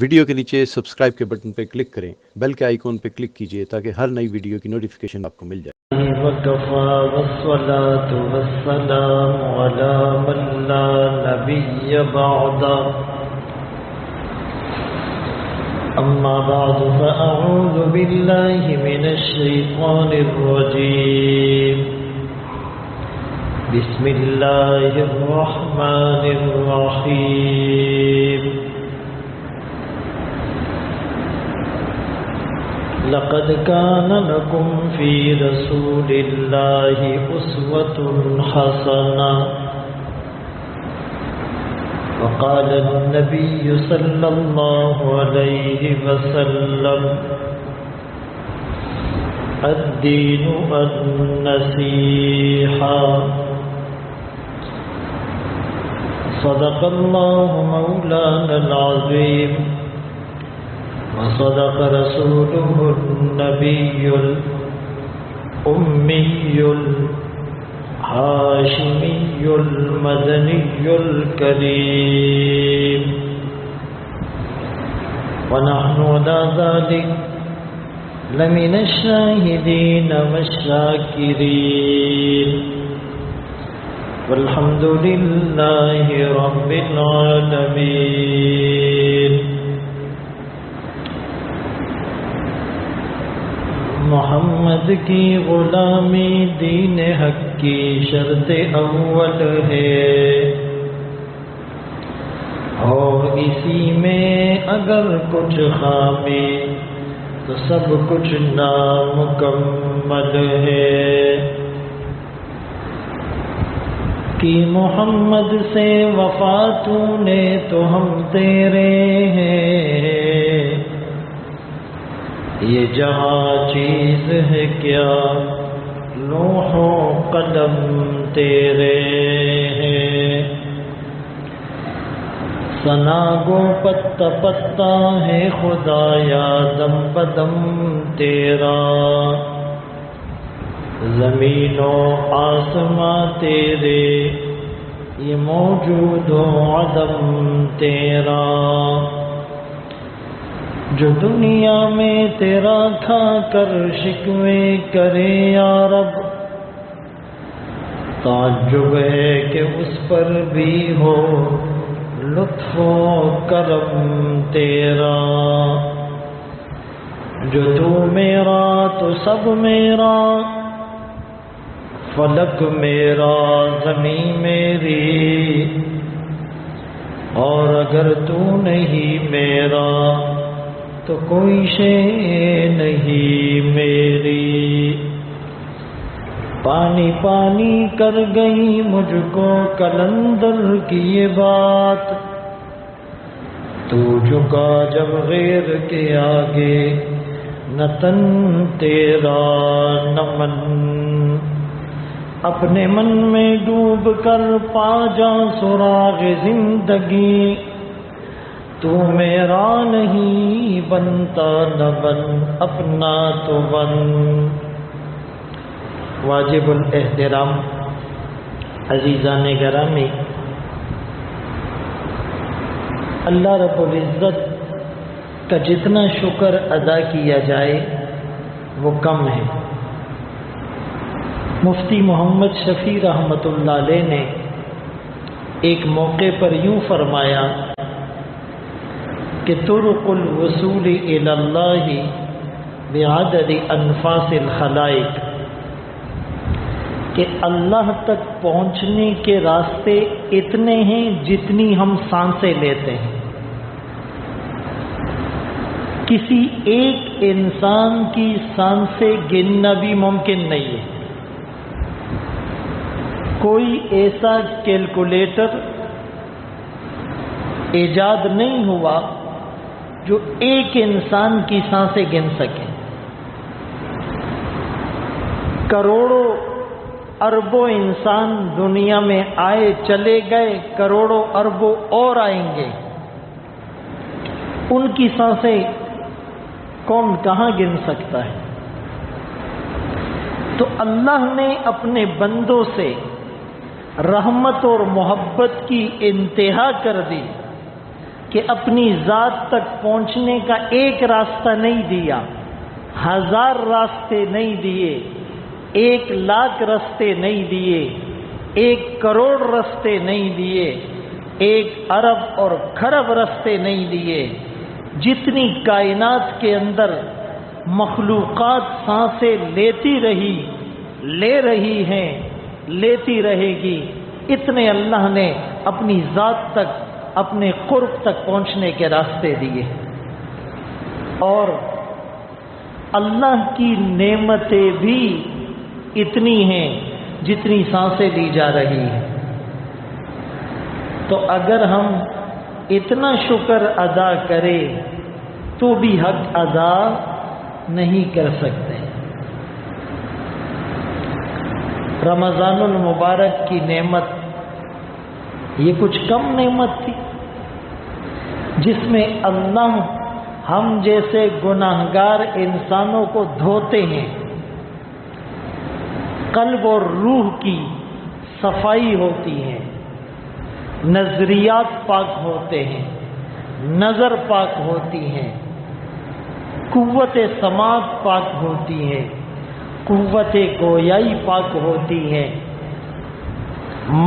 Video کے نیچے subscribe کے بٹن پہ کلک کریں، بیل کے آئیکن پہ کلک کیجئے تاکہ ہر نئی ویڈیو کی نوٹیفیکیشن آپ کو مل جائے۔ وَكَفَى وَالصَّلَاةُ وَالسَّلَامُ عَلَى مَن لَّا نَبِيَّ بَعْدَهُ أما بعد فأعوذ بالله من الشيطان الرجيم بسم الله الرحمن الرحيم لقد كان لكم في رسول الله أسوة حسنة وقال النبي صلى الله عليه وسلم الدين النصيحة صدق الله مولانا العظيم وصدق رسوله النبي الأمي الهاشمي المدني الكريم ونحن على ذلك لمن الشاهدين والشاكرين والحمد لله رب العالمين۔ محمد کی غلامی دین حق کی شرط اول ہے، اور اسی میں اگر کچھ خامی تو سب کچھ نامکمل ہے۔ کہ محمد سے وفا تو نے تو ہم تیرے ہیں، یہ جہاں چیز ہے کیا لوح و قلم تیرے ہیں۔ ثنا گو پتا پتا ہے خدایا دم بدم تیرا، زمین و آسماں تیرے یہ موجود و عدم تیرا۔ جو دنیا میں تیرا کھا کر شکوے کرے یا رب، تعجب ہے کہ اس پر بھی ہو لطف و کرم تیرا۔ جو تو میرا تو سب میرا، فلک میرا زمین میری، اور اگر تو نہیں میرا تو کوئی شے نہیں میری۔ پانی پانی کر گئی مجھ کو کلندر کی یہ بات، تو جھکا جب غیر کے آگے نہ تن تیرا نہ من۔ اپنے من میں ڈوب کر پا جا سراغ زندگی، تو میرا نہیں بنتا نہ بن اپنا تو بن۔ واجب الاحترام عزیزان گرامی، اللہ رب العزت کا جتنا شکر ادا کیا جائے وہ کم ہے۔ مفتی محمد شفیع رحمۃ اللہ علیہ نے ایک موقع پر یوں فرمایا کہ طرق الوصول الی اللہ بعدد انفاس الخلائق، کہ اللہ تک پہنچنے کے راستے اتنے ہیں جتنی ہم سانسیں لیتے ہیں۔ کسی ایک انسان کی سانسیں گننا بھی ممکن نہیں ہے۔ کوئی ایسا کیلکولیٹر ایجاد نہیں ہوا جو ایک انسان کی سانسیں گن سکے۔ کروڑوں اربوں انسان دنیا میں آئے چلے گئے، کروڑوں اربوں اور آئیں گے، ان کی سانسیں کون کہاں گن سکتا ہے؟ تو اللہ نے اپنے بندوں سے رحمت اور محبت کی انتہا کر دی کہ اپنی ذات تک پہنچنے کا ایک راستہ نہیں دیا، 1000 راستے نہیں دیے، 1,00,000 راستے نہیں دیے، 1 کروڑ راستے نہیں دیے، 1 ارب اور کھرب راستے نہیں دیے۔ جتنی کائنات کے اندر مخلوقات سانسیں لیتی رہی، لے رہی ہیں، لیتی رہے گی، اتنے اللہ نے اپنی ذات تک، اپنے قرب تک پہنچنے کے راستے دیے۔ اور اللہ کی نعمتیں بھی اتنی ہیں جتنی سانسیں لی جا رہی ہیں۔ تو اگر ہم اتنا شکر ادا کریں تو بھی حق ادا نہیں کر سکتے۔ رمضان المبارک کی نعمت یہ کچھ کم نعمت تھی جس میں اللہ ہم جیسے گناہگار انسانوں کو دھوتے ہیں، قلب اور روح کی صفائی ہوتی ہے، نظریات پاک ہوتے ہیں، نظر پاک ہوتی ہے، قوت سماعت پاک ہوتی ہے، قوت گویائی پاک ہوتی ہے،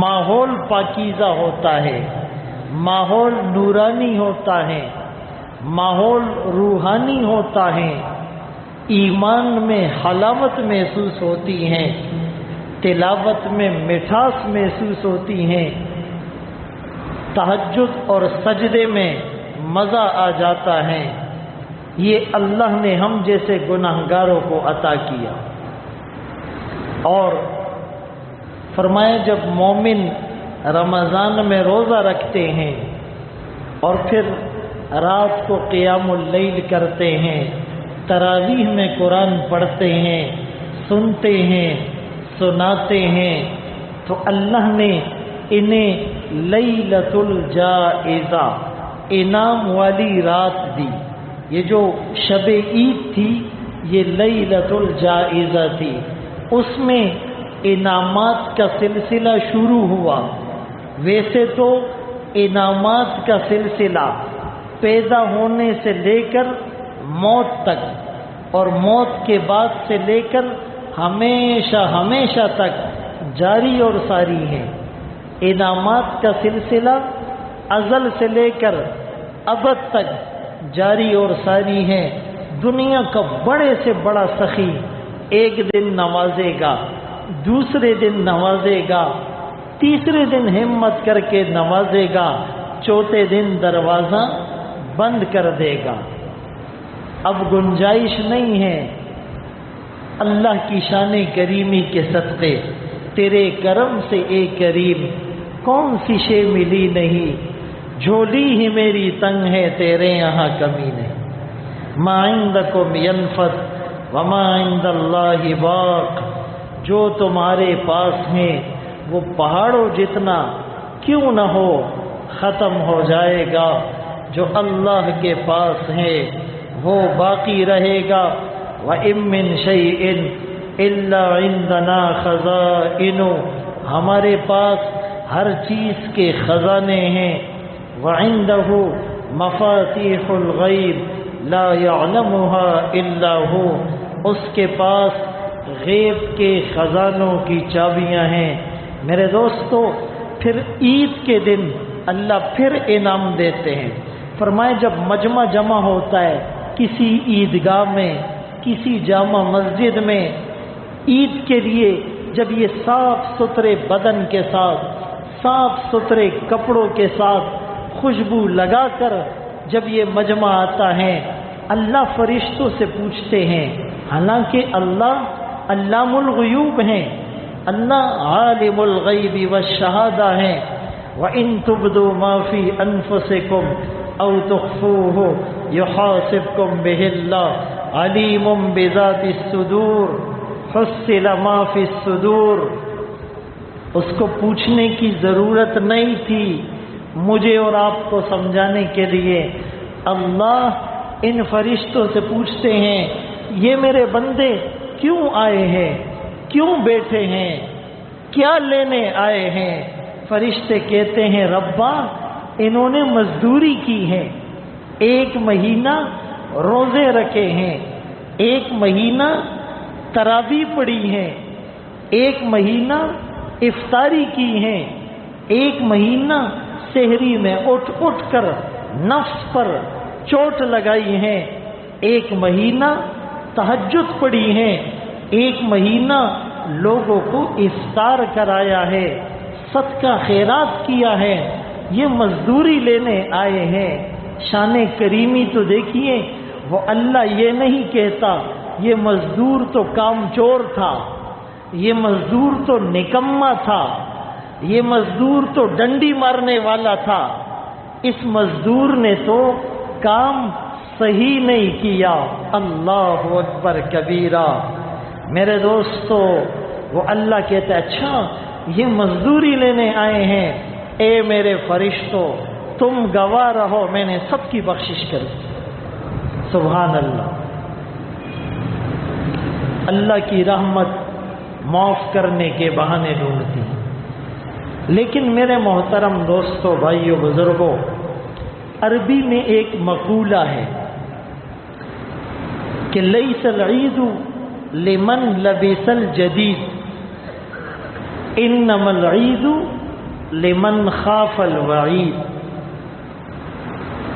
ماحول پاکیزہ ہوتا ہے، ماحول نورانی ہوتا ہے، ماحول روحانی ہوتا ہے، ایمان میں حلاوت محسوس ہوتی ہے، تلاوت میں مٹھاس محسوس ہوتی ہے، تہجد اور سجدے میں مزہ آ جاتا ہے۔ یہ اللہ نے ہم جیسے گناہگاروں کو عطا کیا۔ اور فرمایا جب مومن رمضان میں روزہ رکھتے ہیں اور پھر رات کو قیام اللیل کرتے ہیں، تراویح میں قرآن پڑھتے ہیں، سنتے ہیں، سناتے ہیں، تو اللہ نے انہیں لیلۃ الجائزہ، انعام والی رات دی۔ یہ جو شب عید تھی یہ لیلۃ الجائزہ تھی، اس میں انعامات کا سلسلہ شروع ہوا۔ ویسے تو انعامات کا سلسلہ پیدا ہونے سے لے کر موت تک اور موت کے بعد سے لے کر ہمیشہ ہمیشہ تک جاری اور ساری ہے۔ انعامات کا سلسلہ ازل سے لے کر ابد تک جاری اور ساری ہے۔ دنیا کا بڑے سے بڑا سخی ایک دن نوازے گا، دوسرے دن نوازے گا، تیسرے دن ہمت کر کے نوازے گا، چوتھے دن دروازہ بند کر دے گا۔ اب گنجائش نہیں ہے۔ اللہ کی شان کریمی کے صدقے تیرے کرم سے اے کریم کون سی شے ملی نہیں، جھولی ہی میری تنگ ہے تیرے یہاں کمی نہیں۔ ما عندکم ینفد وما عند اللہ باق، جو تمہارے پاس ہے وہ پہاڑوں جتنا کیوں نہ ہو ختم ہو جائے گا، جو اللہ کے پاس ہے وہ باقی رہے گا۔ وَإِن مِّن شَيْءٍ إِلَّا عِندَنَا خَزَائِنُهُ، ہمارے پاس ہر چیز کے خزانے ہیں۔ وَعِندَهُ مَفَاتِيحُ الْغَيْبِ لَا يَعْلَمُهَا إِلَّا هُوَ، اس کے پاس غیب کے خزانوں کی چابیاں ہیں۔ میرے دوستو، پھر عید کے دن اللہ پھر انعام دیتے ہیں۔ فرمائے جب مجمع جمع ہوتا ہے کسی عیدگاہ میں، کسی جامع مسجد میں عید کے لیے، جب یہ صاف ستھرے بدن کے ساتھ، صاف ستھرے کپڑوں کے ساتھ، خوشبو لگا کر جب یہ مجمع آتا ہے، اللہ فرشتوں سے پوچھتے ہیں، حالانکہ اللہ علام الغیوب ہیں، اللہ عالم الغیب والشہادہ ہیں، وَإِن تُبْدُوا مَا فِي أَنفُسِكُمْ أَوْ تُخْفُوهُ يُحَاسِبْكُم بِهِ اللَّهُ عَلِيمٌ بِذَاتِ الصُّدُورِ حُصِّلَ مَا فِي الصُّدُورِ۔ اس کو پوچھنے کی ضرورت نہیں تھی مجھے اور آپ کو سمجھانے کے لیے۔ اللہ ان فرشتوں سے پوچھتے ہیں، یہ میرے بندے کیوں آئے ہیں، کیوں بیٹھے ہیں، کیا لینے آئے ہیں؟ فرشتے کہتے ہیں، ربا انہوں نے مزدوری کی ہے، 1 مہینہ روزے رکھے ہیں، 1 مہینہ تراویح پڑھی ہیں، 1 مہینہ افطاری کی ہیں، 1 مہینہ سحری میں اٹھ اٹھ کر نفس پر چوٹ لگائی ہے، 1 مہینہ تہجد پڑھی ہے، 1 مہینہ لوگوں کو افطار کرایا ہے، صدقہ خیرات کیا ہے، یہ مزدوری لینے آئے ہیں۔ شان کریمی تو دیکھیے، وہ اللہ یہ نہیں کہتا یہ مزدور تو کام چور تھا، یہ مزدور تو نکما تھا، یہ مزدور تو ڈنڈی مارنے والا تھا، اس مزدور نے تو کام صحیح نہیں کیا۔ اللہ اکبر کبیرہ۔ میرے دوستو، وہ اللہ کہتا ہے اچھا یہ مزدوری لینے آئے ہیں، اے میرے فرشتوں تم گواہ رہو، میں نے سب کی بخشش کر دی۔ سبحان اللہ۔ اللہ کی رحمت معاف کرنے کے بہانے ڈھونڈتی ہے۔ لیکن میرے محترم دوستو، بھائیو، بزرگوں، عربی میں ایک مقولہ ہے کہ لیس العید لمن لبس الجدید انما العید لمن خاف الوعید،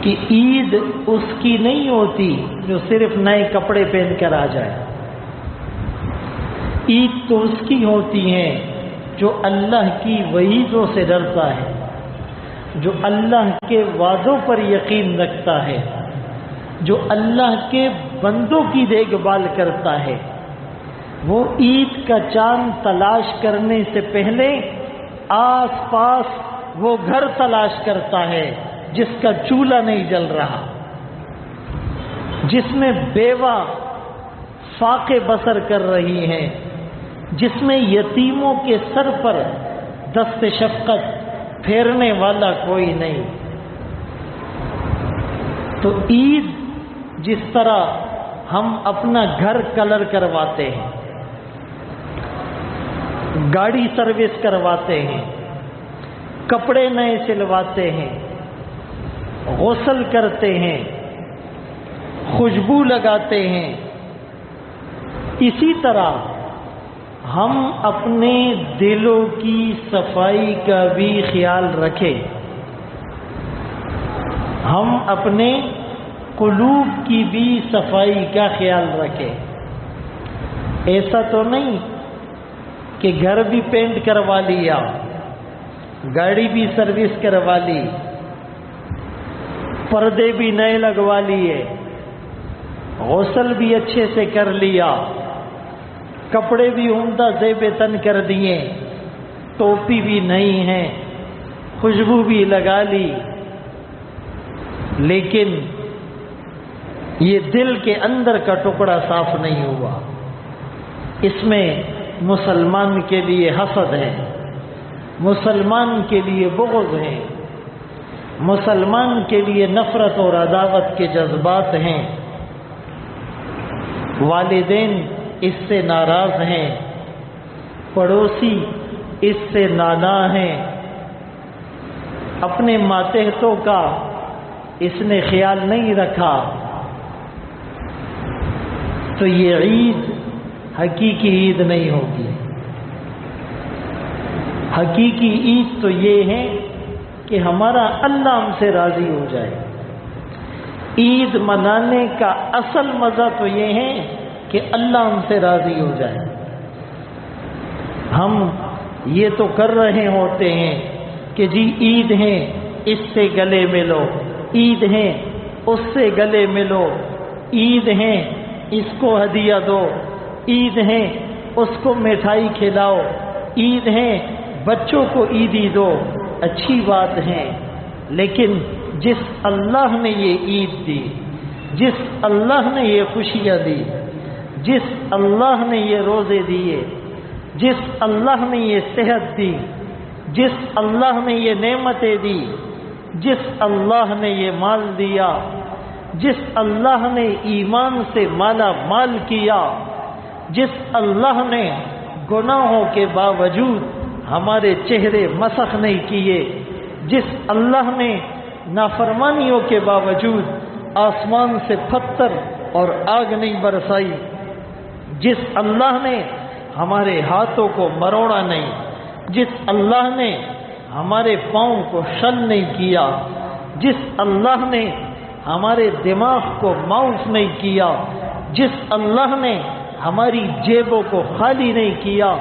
کہ عید اس کی نہیں ہوتی جو صرف نئے کپڑے پہن کر آ جائے، عید تو اس کی ہوتی ہے جو اللہ کی وعیدوں سے ڈرتا ہے، جو اللہ کے وعدوں پر یقین رکھتا ہے، جو اللہ کے بندوں کی دیکھ بھال کرتا ہے۔ وہ عید کا چاند تلاش کرنے سے پہلے آس پاس وہ گھر تلاش کرتا ہے جس کا چولہا نہیں جل رہا، جس میں بیوہ فاقے بسر کر رہی ہیں، جس میں یتیموں کے سر پر دست شفقت پھیرنے والا کوئی نہیں۔ تو عید جس طرح ہم اپنا گھر کلر کرواتے ہیں، گاڑی سروس کرواتے ہیں، کپڑے نئے سلواتے ہیں، غسل کرتے ہیں، خوشبو لگاتے ہیں، اسی طرح ہم اپنے دلوں کی صفائی کا بھی خیال رکھیں، ہم اپنے قلوب کی بھی صفائی کا خیال رکھیں۔ ایسا تو نہیں کہ گھر بھی پینٹ کروا لیا، گاڑی بھی سروس کروا لی، پردے بھی نئے لگوا لیے، غسل بھی اچھے سے کر لیا، کپڑے بھی عمدہ زیب تن کر دیے، ٹوپی بھی نئی ہے، خوشبو بھی لگا لی، لیکن یہ دل کے اندر کا ٹکڑا صاف نہیں ہوا۔ اس میں مسلمان کے لیے حسد ہے، مسلمان کے لیے بغض ہے، مسلمان کے لیے نفرت اور عداوت کے جذبات ہیں، والدین اس سے ناراض ہیں، پڑوسی اس سے نانا ہیں، اپنے ماتحتوں کا اس نے خیال نہیں رکھا۔ تو یہ عید حقیقی عید نہیں ہوگی۔ حقیقی عید تو یہ ہے کہ ہمارا اللہ ہم سے راضی ہو جائے۔ عید منانے کا اصل مزہ تو یہ ہے کہ اللہ ہم سے راضی ہو جائے۔ ہم یہ تو کر رہے ہوتے ہیں کہ جی عید ہے اس سے گلے ملو، عید ہے اس سے گلے ملو، عید ہے اس کو ہدیہ دو، عید ہے اس کو مٹھائی کھلاؤ، عید ہے بچوں کو عیدی دو۔ اچھی بات ہے، لیکن جس اللہ نے یہ عید دی، جس اللہ نے یہ خوشیاں دی، جس اللہ نے یہ روزے دیے، جس اللہ نے یہ صحت دی، جس اللہ نے یہ نعمتیں دی، جس اللہ نے یہ مال دیا، جس اللہ نے ایمان سے مالا مال کیا، جس اللہ نے گناہوں کے باوجود ہمارے چہرے مسخ نہیں کیے، جس اللہ نے نافرمانیوں کے باوجود آسمان سے پتھر اور آگ نہیں برسائی، جس اللہ نے ہمارے ہاتھوں کو مروڑا نہیں، جس اللہ نے ہمارے پاؤں کو شل نہیں کیا، جس اللہ نے ہمارے دماغ کو معاف نہیں کیا، جس اللہ نے ہماری جیبوں کو خالی نہیں کیا،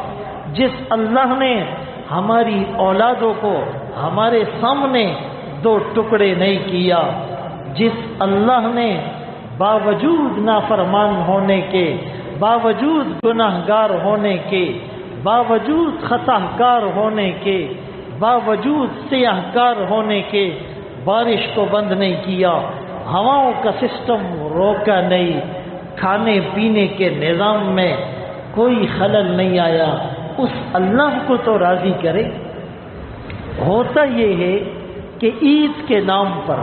جس اللہ نے ہماری اولادوں کو ہمارے سامنے دو ٹکڑے نہیں کیا، جس اللہ نے باوجود نافرمان ہونے کے، باوجود گناہگار ہونے کے، باوجود خطا کار ہونے کے، باوجود سیاہ کار ہونے کے بارش کو بند نہیں کیا، ہواؤں کا سسٹم روکا نہیں، کھانے پینے کے نظام میں کوئی خلل نہیں آیا، اس اللہ کو تو راضی کرے۔ ہوتا یہ ہے کہ عید کے نام پر،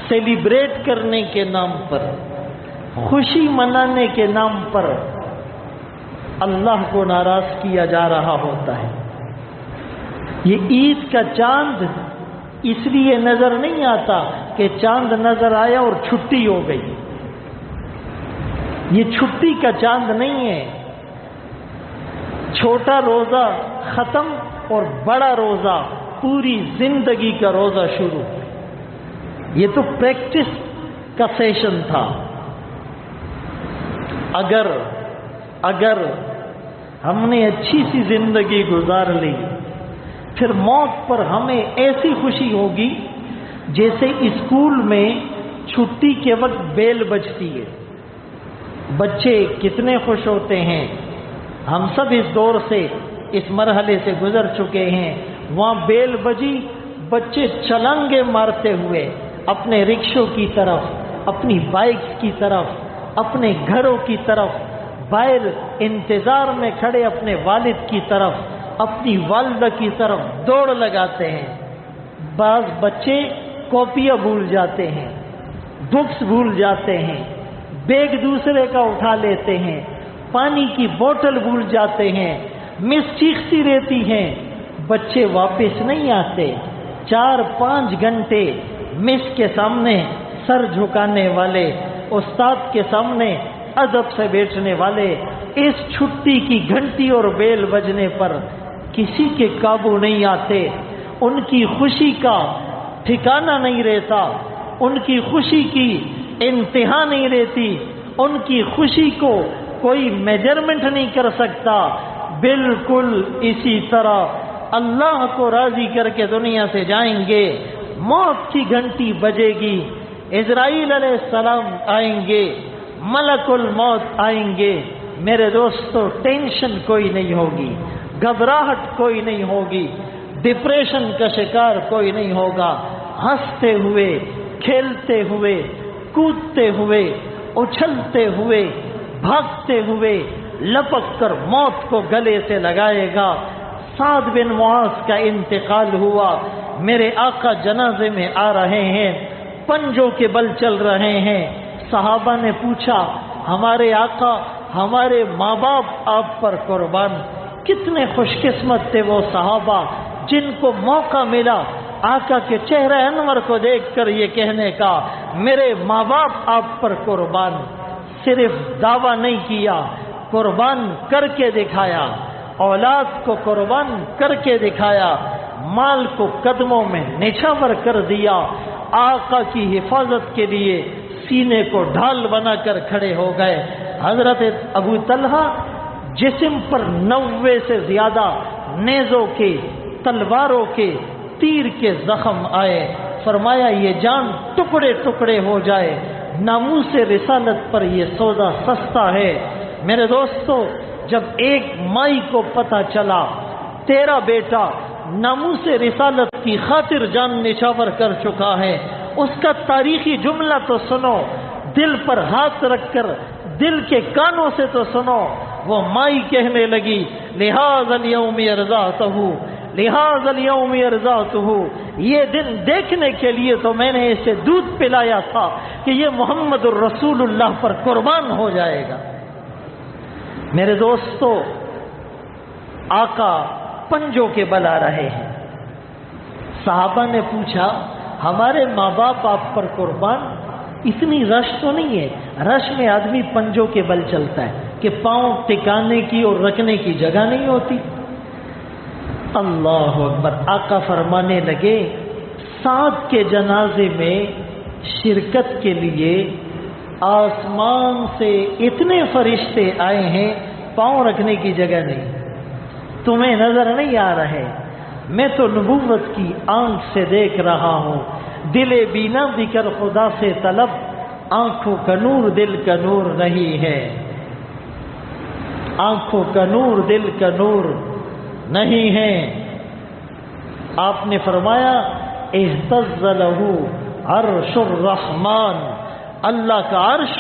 سیلیبریٹ کرنے کے نام پر، خوشی منانے کے نام پر اللہ کو ناراض کیا جا رہا ہوتا ہے۔ یہ عید کا چاند اس لیے نظر نہیں آتا کہ چاند نظر آیا اور چھٹی ہو گئی، یہ چھٹی کا چاند نہیں ہے۔ چھوٹا روزہ ختم اور بڑا روزہ پوری زندگی کا روزہ شروع، یہ تو پریکٹس کا سیشن تھا۔ اگر ہم نے اچھی سی زندگی گزار لی، پھر موت پر ہمیں ایسی خوشی ہوگی جیسے اسکول میں چھٹی کے وقت بیل بجتی ہے، بچے کتنے خوش ہوتے ہیں۔ ہم سب اس دور سے، اس مرحلے سے گزر چکے ہیں۔ وہاں بیل بجی، بچے چھلانگے مارتے ہوئے اپنے رکشوں کی طرف، اپنی بائکس کی طرف، اپنے گھروں کی طرف، باہر انتظار میں کھڑے اپنے والد کی طرف، اپنی والدہ کی طرف دوڑ لگاتے ہیں۔ بعض بچے کاپیاں بھول جاتے ہیں، بکس بھول جاتے ہیں، بیگ دوسرے کا اٹھا لیتے ہیں، پانی کی بوتل بھول جاتے ہیں، مس چیختی رہتی ہیں، بچے واپس نہیں آتے۔ 4-5 گھنٹے مس کے سامنے سر جھکانے والے، استاد کے سامنے ادب سے بیٹھنے والے، اس چھٹی کی گھنٹی اور بیل بجنے پر کسی کے قابو نہیں آتے۔ ان کی خوشی کا ٹھکانہ نہیں رہتا، ان کی خوشی کی انتہا نہیں رہتی، ان کی خوشی کو کوئی میجرمنٹ نہیں کر سکتا۔ بالکل اسی طرح اللہ کو راضی کر کے دنیا سے جائیں گے، موت کی گھنٹی بجے گی، اسرائیل علیہ السلام آئیں گے، ملک الموت آئیں گے۔ میرے دوستو، ٹینشن کوئی نہیں ہوگی، گھبراہٹ کوئی نہیں ہوگی، ڈپریشن کا شکار کوئی نہیں ہوگا۔ ہنستے ہوئے، کھیلتے ہوئے، کودتے ہوئے، اچھلتے ہوئے، بھاگتے ہوئے لپک کر موت کو گلے سے لگائے گا۔ سعد بن معاذ کا انتقال ہوا، میرے آقا جنازے میں آ رہے ہیں، پنجوں کے بل چل رہے ہیں۔ صحابہ نے پوچھا، ہمارے آقا، ہمارے ماں باپ آپ پر قربان۔ کتنے خوش قسمت تھے وہ صحابہ جن کو موقع ملا آقا کے چہرہ انور کو دیکھ کر یہ کہنے کا، میرے ماں باپ آپ پر قربان۔ صرف دعویٰ نہیں کیا، قربان کر کے دکھایا، اولاد کو قربان کر کے دکھایا، مال کو قدموں میں نچھاور کر دیا، آقا کی حفاظت کے لیے سینے کو ڈھال بنا کر کھڑے ہو گئے۔ حضرت ابو طلحہ جسم پر 90 سے زیادہ نیزوں کے، تلواروں کے، تیر کے زخم آئے، فرمایا یہ جان ٹکڑے ٹکڑے ہو جائے، ناموس رسالت پر یہ سودا سستا ہے۔ میرے دوستو، جب ایک مائی کو پتہ چلا تیرا بیٹا ناموس رسالت کی خاطر جان نچھاور کر چکا ہے، اس کا تاریخی جملہ تو سنو، دل پر ہاتھ رکھ کر دل کے کانوں سے تو سنو۔ وہ مائی کہنے لگی، لہذا اليوم ارضعته، لہذا اليوم ارضعته، یہ دن دیکھنے کے لیے تو میں نے اسے دودھ پلایا تھا کہ یہ محمد الرسول اللہ پر قربان ہو جائے گا۔ میرے دوستو، آقا پنجوں کے بل آ رہے ہیں، صحابہ نے پوچھا ہمارے ماں باپ آپ پر قربان، اتنی رش تو نہیں ہے؟ رش میں آدمی پنجوں کے بل چلتا ہے کہ پاؤں ٹکانے کی اور رکھنے کی جگہ نہیں ہوتی۔ اللہ اکبر۔ آقا فرمانے لگے سعد کے جنازے میں شرکت کے لیے آسمان سے اتنے فرشتے آئے ہیں، پاؤں رکھنے کی جگہ نہیں۔ تمہیں نظر نہیں آ رہے، میں تو نبوت کی آنکھ سے دیکھ رہا ہوں۔ دل بینا بھی کر خدا سے طلب، آنکھوں کا نور دل کا نور نہیں ہے، آنکھوں کا نور دل کا نور نہیں ہے۔ آپ نے فرمایا اہتز لہ عرش الرحمن، اللہ کا عرش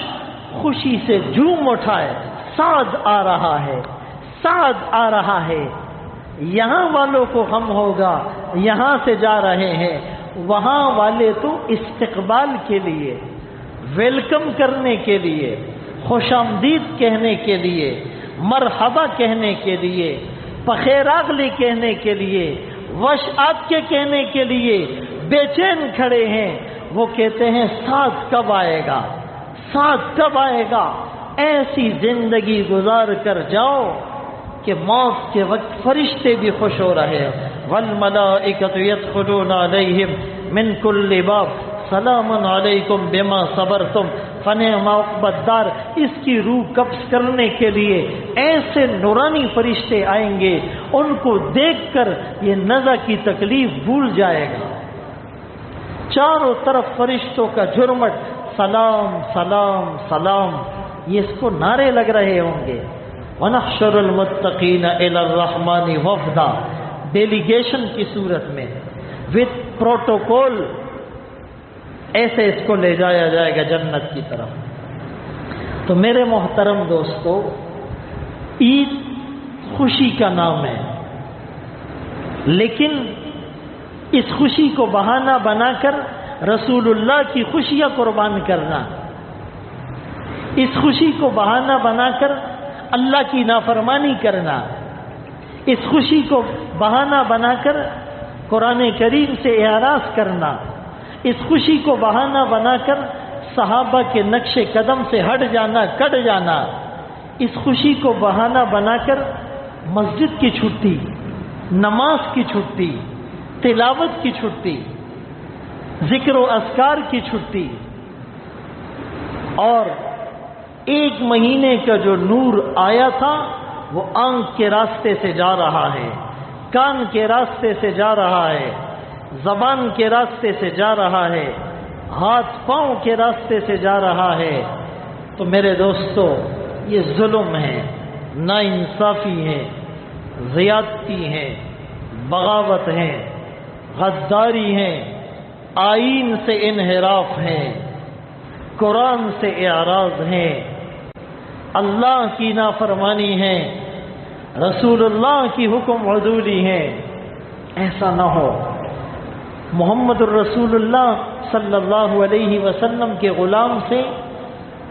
خوشی سے جھوم اٹھائے، سعد آ رہا ہے، سعد آ رہا ہے۔ یہاں والوں کو غم ہوگا، یہاں سے جا رہے ہیں، وہاں والے تو استقبال کے لیے، ویلکم کرنے کے لیے، خوش آمدید کہنے کے لیے، مرحبا کہنے کے لیے، بخیر اگلی کہنے کے لیے، وش آپ کے کہنے کے لیے بے چین کھڑے ہیں۔ وہ کہتے ہیں سعد کب آئے گا، سعد کب آئے گا؟ ایسی زندگی گزار کر جاؤ کہ موت کے وقت فرشتے بھی خوش ہو رہے ہیں۔ والملائکۃ یدخلون علیہم من کل باب سلام علیکم بما صبرتم فنعم عقبی الدار۔ اس کی روح قبض کرنے کے لیے ایسے نورانی فرشتے آئیں گے، ان کو دیکھ کر یہ نزع کی تکلیف بھول جائے گا۔ چاروں طرف فرشتوں کا جھرمٹ، سلام سلام سلام، یہ اس کو نعرے لگ رہے ہوں گے۔ وَنَحْشُرُ الْمُتَّقِينَ إِلَى الرَّحْمَنِ وَفْدًا، ڈیلیگیشن کی صورت میں وتھ پروٹوکول، ایسے اس کو لے جایا جائے گا جنت کی طرف۔ تو میرے محترم دوستو، عید خوشی کا نام ہے، لیکن اس خوشی کو بہانہ بنا کر رسول اللہ کی خوشیاں قربان کرنا، اس خوشی کو بہانہ بنا کر اللہ کی نافرمانی کرنا، اس خوشی کو بہانہ بنا کر قرآن کریم سے اعراض کرنا، اس خوشی کو بہانہ بنا کر صحابہ کے نقش قدم سے ہٹ جانا، کٹ جانا، اس خوشی کو بہانہ بنا کر مسجد کی چھٹی، نماز کی چھٹی، تلاوت کی چھٹی، ذکر و اذکار کی چھٹی، اور ایک مہینے کا جو نور آیا تھا وہ آنکھ کے راستے سے جا رہا ہے، کان کے راستے سے جا رہا ہے، زبان کے راستے سے جا رہا ہے، ہاتھ پاؤں کے راستے سے جا رہا ہے۔ تو میرے دوستو، یہ ظلم ہے، ناانصافی ہے، زیادتی ہے، بغاوت ہے، غداری ہے، آئین سے انحراف ہے، قرآن سے اعراض ہے، اللہ کی نافرمانی ہے، رسول اللہ کی حکم عدولی ہے۔ ایسا نہ ہو۔ محمد الرسول اللہ صلی اللہ علیہ وسلم کے غلام سے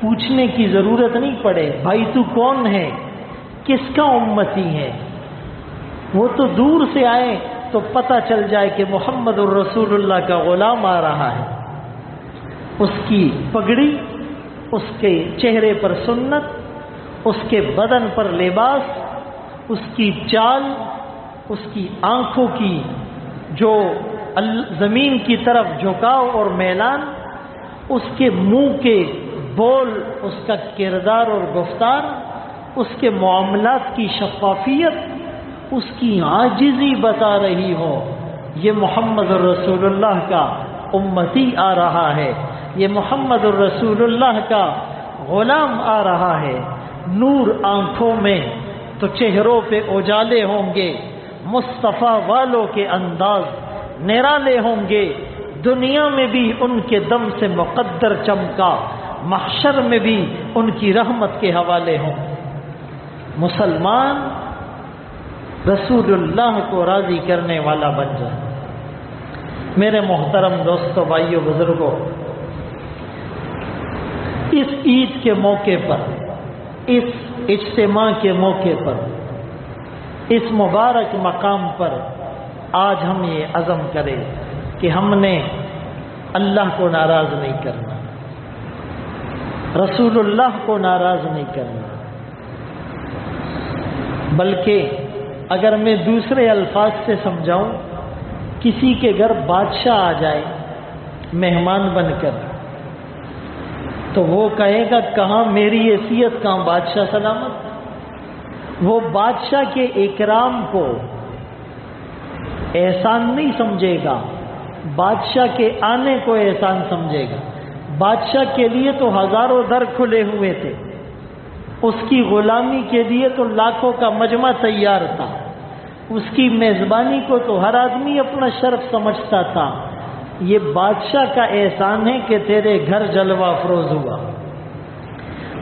پوچھنے کی ضرورت نہیں پڑے، بھائی تو کون ہے، کس کا امتی ہے؟ وہ تو دور سے آئے تو پتہ چل جائے کہ محمد الرسول اللہ کا غلام آ رہا ہے۔ اس کی پگڑی، اس کے چہرے پر سنت، اس کے بدن پر لباس، اس کی چال، اس کی آنکھوں کی جو زمین کی طرف جھکاؤ اور میلان، اس کے منہ کے بول، اس کا کردار اور گفتار، اس کے معاملات کی شفافیت، اس کی عاجزی بتا رہی ہو یہ محمد الرسول اللہ کا امتی آ رہا ہے، یہ محمد الرسول اللہ کا غلام آ رہا ہے۔ نور آنکھوں میں تو چہروں پہ اجالے ہوں گے، مصطفیٰ والوں کے انداز نرالے ہوں گے، دنیا میں بھی ان کے دم سے مقدر چمکا، محشر میں بھی ان کی رحمت کے حوالے ہوں۔ مسلمان رسول اللہ کو راضی کرنے والا بن جائے۔ میرے محترم دوستو، بھائیو، بزرگوں، اس عید کے موقع پر، اس اجتماع کے موقع پر، اس مبارک مقام پر آج ہم یہ عزم کریں کہ ہم نے اللہ کو ناراض نہیں کرنا، رسول اللہ کو ناراض نہیں کرنا، بلکہ اگر میں دوسرے الفاظ سے سمجھاؤں، کسی کے گھر بادشاہ آ جائے مہمان بن کر، تو وہ کہے گا کہاں میری حیثیت، کہاں بادشاہ سلامت۔ وہ بادشاہ کے اکرام کو احسان نہیں سمجھے گا، بادشاہ کے آنے کو احسان سمجھے گا۔ بادشاہ کے لیے تو ہزاروں در کھلے ہوئے تھے، اس کی غلامی کے لیے تو لاکھوں کا مجمع تیار تھا، اس کی میزبانی کو تو ہر آدمی اپنا شرف سمجھتا تھا۔ یہ بادشاہ کا احسان ہے کہ تیرے گھر جلوہ افروز ہوا۔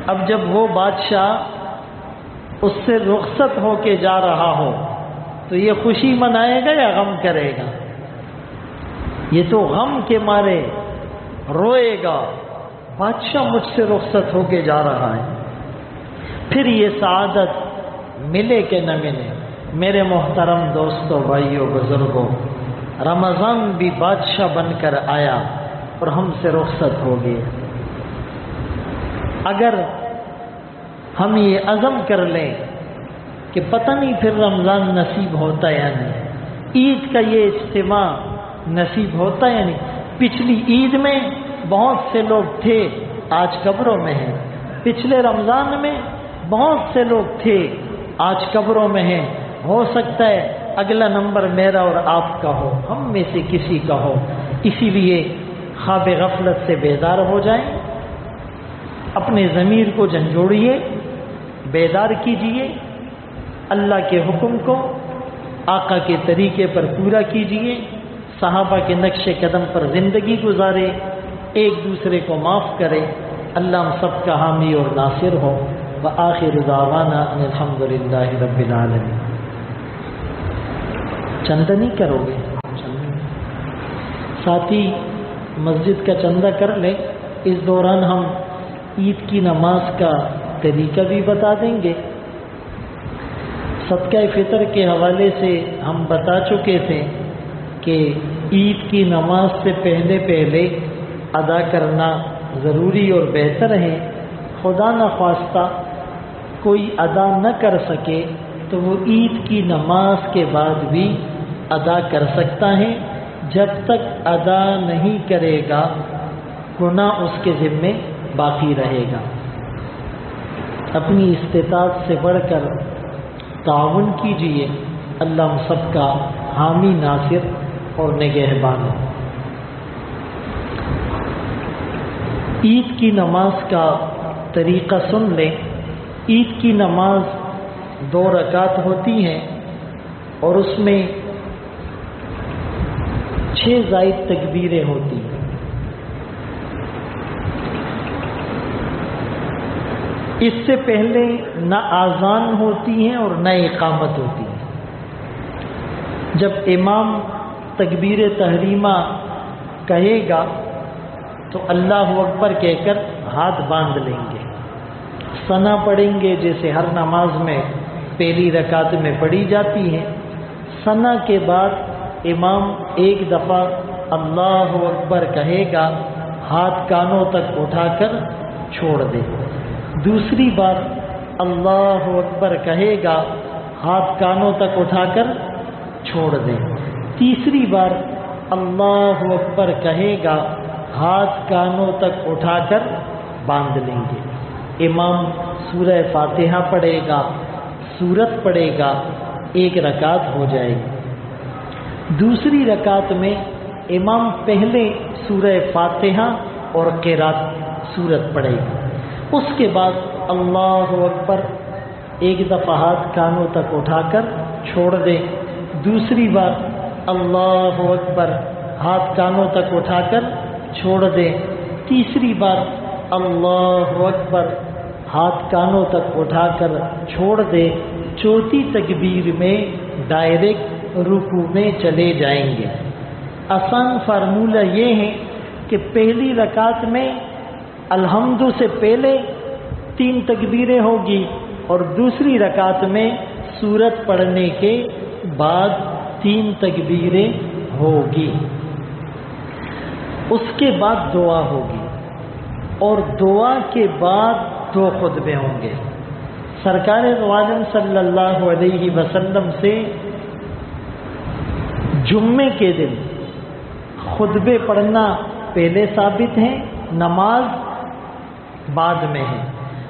اب جب وہ بادشاہ اس سے رخصت ہو کے جا رہا ہو تو یہ خوشی منائے گا یا غم کرے گا؟ یہ تو غم کے مارے روئے گا، بادشاہ مجھ سے رخصت ہو کے جا رہا ہے۔ پھر یہ سعادت ملے کہ نہ ملے، میرے محترم دوستوں، بھائیوں، بزرگوں، رمضان بھی بادشاہ بن کر آیا اور ہم سے رخصت ہو گئے۔ اگر ہم یہ عزم کر لیں کہ پتہ نہیں پھر رمضان نصیب ہوتا یا نہیں، عید کا یہ اجتماع نصیب ہوتا یا نہیں۔ پچھلی عید میں بہت سے لوگ تھے، آج قبروں میں ہیں۔ پچھلے رمضان میں بہت سے لوگ تھے، آج قبروں میں ہیں۔ ہو سکتا ہے اگلا نمبر میرا اور آپ کا ہو، ہم میں سے کسی کا ہو۔ اسی لیے خواب غفلت سے بیدار ہو جائیں، اپنے ضمیر کو جھنجھوڑیے، بیدار کیجئے، اللہ کے حکم کو آقا کے طریقے پر پورا کیجئے، صحابہ کے نقش قدم پر زندگی گزارے، ایک دوسرے کو معاف کرے۔ اللہ ہم سب کا حامی اور ناصر ہو۔ وآخر دعوانا ان الحمد للہ رب العالمین۔ چندہ نہیں کرو گے؟ ساتھی مسجد کا چندہ کر لیں۔ اس دوران ہم عید کی نماز کا طریقہ بھی بتا دیں گے۔ صدقہ فطر کے حوالے سے ہم بتا چکے تھے کہ عید کی نماز سے پہلے ادا کرنا ضروری اور بہتر ہے۔ خدا نخواستہ کوئی ادا نہ کر سکے تو وہ عید کی نماز کے بعد بھی ادا کر سکتا ہے۔ جب تک ادا نہیں کرے گا گناہ اس کے ذمے باقی رہے گا۔ اپنی استطاعت سے بڑھ کر تعاون کیجیے۔ اللہ ہم سب کا حامی، ناصر اور نگہبان ہو۔ عید کی نماز کا طریقہ سن لیں۔ عید کی نماز 2 رکعت ہوتی ہیں اور اس میں 6 زائد تکبیریں ہوتی ہیں۔ اس سے پہلے نہ آذان ہوتی ہیں اور نہ اقامت ہوتی ہے۔ جب امام تکبیر تحریمہ کہے گا تو اللہ اکبر کہہ کر ہاتھ باندھ لیں گے، ثنا پڑھیں گے جیسے ہر نماز میں پہلی رکعت میں پڑھی جاتی ہے۔ ثنا کے بعد امام ایک دفعہ اللہ اکبر کہے گا، ہاتھ کانوں تک اٹھا کر چھوڑ دے۔ دوسری بار اللہ اکبر کہے گا، ہاتھ کانوں تک اٹھا کر چھوڑ دے۔ تیسری بار اللہ اکبر کہے گا، ہاتھ کانوں تک اٹھا کر باندھ لیں گے۔ امام سورہ فاتحہ پڑھے گا، سورت پڑھے گا، 1 رکعت ہو جائے گی۔ دوسری رکعت میں امام پہلے سورہ فاتحہ اور قرات سورت پڑھے گا۔ اس کے بعد اللہ اکبر 1 دفعہ ہاتھ کانوں تک اٹھا کر چھوڑ دے۔ دوسری بار اللہ اکبر ہاتھ کانوں تک اٹھا کر چھوڑ دے۔ تیسری بار اللہ اکبر ہاتھ کانوں تک اٹھا کر چھوڑ دے۔ چوتھی تکبیر میں ڈائریکٹ رکوع میں چلے جائیں گے۔ آسان فارمولہ یہ ہے کہ پہلی رکعت میں الحمد سے پہلے 3 تکبیریں ہوگی اور دوسری رکعت میں سورت پڑھنے کے بعد 3 تکبیریں ہوگی۔ اس کے بعد دعا ہوگی اور دعا کے بعد 2 خطبے ہوں گے۔ سرکار دو عالم صلی اللہ علیہ وسلم سے جمعے کے دن خطبے پڑھنا پہلے ثابت ہیں، نماز بعد میں ہے،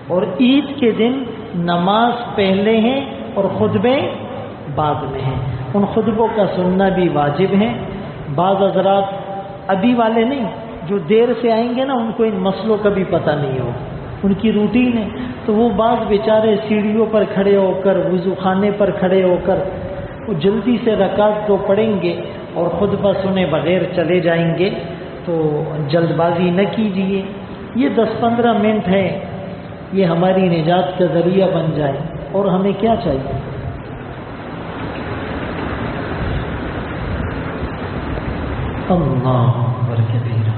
اور عید کے دن نماز پہلے ہیں اور خطبے بعد میں ہیں۔ ان خطبوں کا سننا بھی واجب ہے۔ بعض حضرات ابھی والے نہیں، جو دیر سے آئیں گے نا، ان کو ان مسئلوں کا بھی پتہ نہیں ہو، ان کی روٹین ہے، تو وہ بعض بیچارے سیڑھیوں پر کھڑے ہو کر، وضو خانے پر کھڑے ہو کر وہ جلدی سے رکعت 2 پڑھیں گے اور خطبہ سنے بغیر چلے جائیں گے، تو جلد بازی نہ کیجیے۔ یہ 10-15 منٹ ہے، یہ ہماری نجات کا ذریعہ بن جائے، اور ہمیں کیا چاہیے؟ اللہ اکبر کبیرہ۔